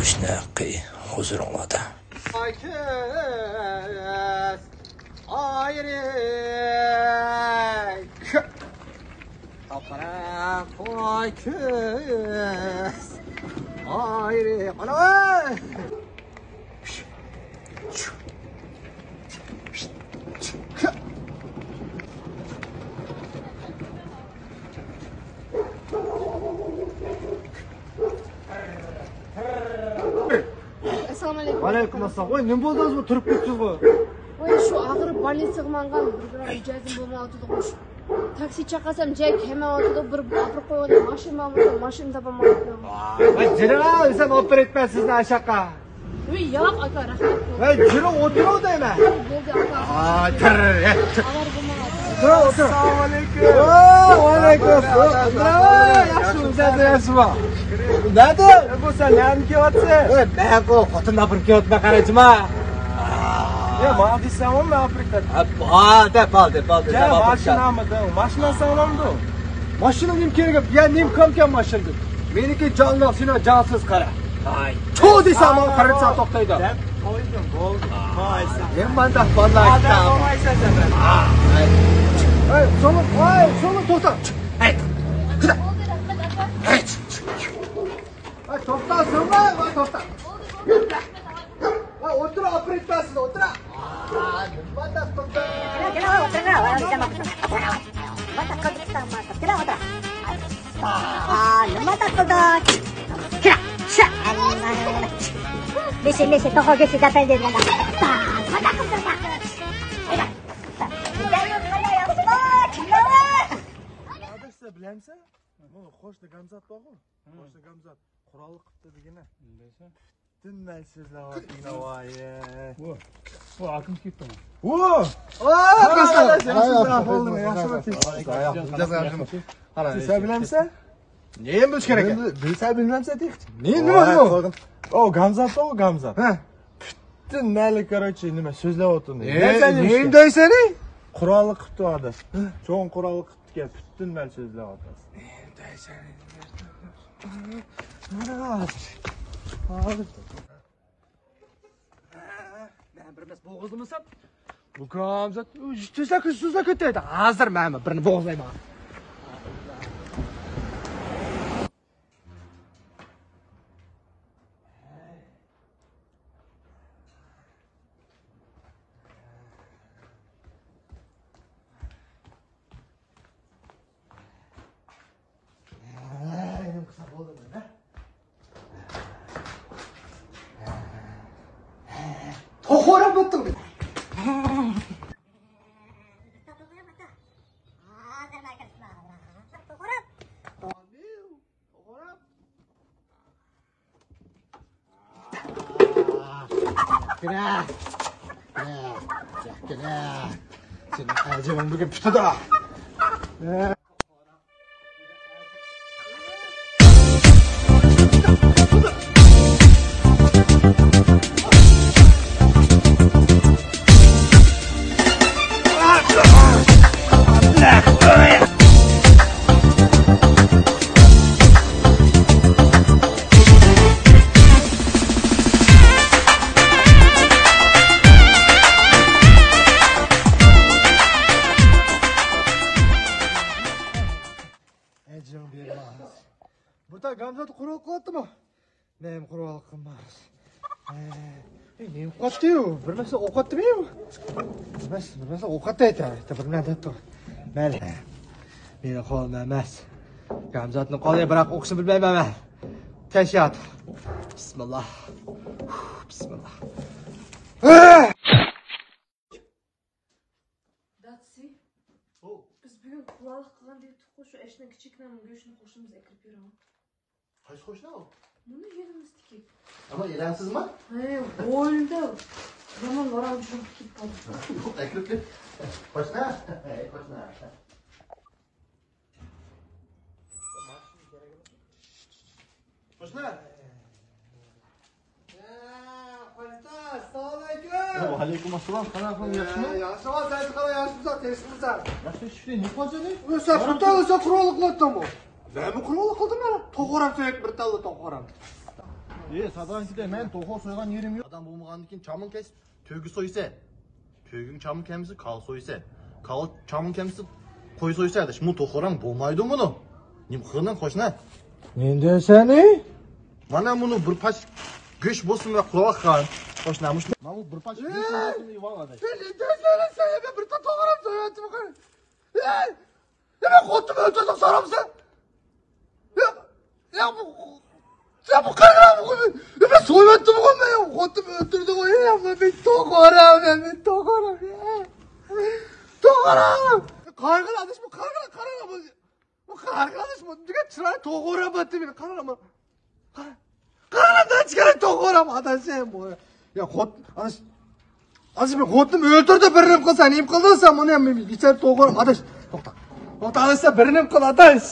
qo'shni qiy huzuringlarda. Assalomu alaykum. Alaykum assalom. Voy, nima bo'ldingiz bu turib ketdingiz bu? Voy, shu og'rib больницаga mangan bir ijozim bo'lmayotdi qo'sh. Taksi chaqasam joy kelmayotdi, bir gapirib qo'yadi. Mashina topolmayapti. Voy, jira, desam olib etman sizni ashaqqa. Voy, yo'q aka, rahmat. Voy, jira o'tirib deyman. Bo'ldi aka. Tir. Xabar bo'lmayapti. O'tir. Assalomu alaykum. Va alaykum assalom. Yaxshimisiz? Nada? Bu sen nima kelyapsan? Voy, baqo, xotinlar bir kelyapman qaraychima. Ya, mana desammi Afrikada? Bo'ldi. Ya, mashina sog'lomdi. Mashina nim kerak? Ya, nim kam mashina. Meniki jonli, seni jonsiz qara. Hay. Chu desam, qaraycha to'xtaydi. Qo'ydim, bo'ldi. Qo'ysa. Men manda bolalar aytdim. Qo'ysan sen. Hey, so'ni to'xta. Hey. Qida. Hey. Ay, to'xta, to'xta. O'tir, opretasiz, o'tir. Nimada to'xta. Leche, to'g'ri sizdan deyman. Bilamsan? Mana qo'shni Gamzat bormi? Qo'shni Gamzat qurol qilibdi degina. Bilsa. Tinmay so'zlayapti, voye. Bu akim ketdimi? Qara, sen bilamsan? Nima bo'lish kerak? Bilsa bilmamsan deydi. Nima bu? O, Gamzat, Gamzat. Ha. Bütün mayli, короче, nima so'zlayapti. Nima deysan? Qurolli qilibdi adam. Cho'ng qurolli qilibdi, bütün mayli so'zlayapti. Nima deysan? Ben birimiz boğazımızsam. Bu Gamzat, tuzla kötüydü. Hazır mı? Birini boğazlayma. To'g'ri bo'pti. Kira. Sen acaba bugün putada. Burada Gamzat qurol qilyaptimi? Men qurol qilmas. Men o'qatdi-yu, bir narsa o'qatdimi-yu? Bir narsa o'qatdi aytadi, bir narsa aytdi. Mayli. Meni qo'lim emas. Gamzatni qo'liga biroq o'qishni bilmayman men. Tashat. Bismillah. Bismillah. Datsi. Biz bugün qurol qilgan deb shu ishni kichikdan go'shtni qo'shimiz ekib beraman. Qaysi qo'shni o? Buni yerimizdeki. Ama ilansizmi? Hey, bo'ldi. Zaman varam shu ketib qoldi. Yo'q, ekib ket. Qo'shni. Qo'shni. Qo'shni. Assalomu alaykum. Va alaykum assalom. Qanaqa qilib yaxshimi? Yaxshiman, siz qanaqa yaxshimisiz? Tinchmisizlar? Yaxshi ishni nima qilsang? O'sa qurol qilyaptimi? Nima qurol qildim men? To'g'ram so'yib bir talla to'g'ram. Sadankide men to'g'ri so'ygan yerim yo'q. Odam bo'lmagandan keyin chamun kesib, to'yga so'ysa, to'yning chamun kemisi qal so'ysa, qal chamun kemisi qo'y so'ysa, bu to'g'ram bo'lmaydi buni. Nim qilgan qo'shna. Men desani? Mana buni bir pash go'sh bo'lsin va quloqqa qo'shnamiz. Mana bu bir pash go'sh bo'lsin yuvaladi. Sen desani, sen bir to'g'ram so'yatib qo'y. Nima qo'tib o'tirdim so'ramsan? Ya bu bu qaralam bu. Ben so'yatdim qo'yma, qo'tib o'tirdi qo'y. Ben to'g'ram, ben to'g'ram. To'g'ram. Qayg'iladish bu qaralam bu. Bu qarg'alish bu. Nega chiroy to'g'ram bo'pti meni qaralam. Qaralamdan chiqarib to'g'ram adashim bu. Ya xot Aziz men xotnim o'ldirdi birini qilsa, nim qildisan, buni ham men bichar to'g'ram adash. To'xta. To'xtalsa birini qil adash.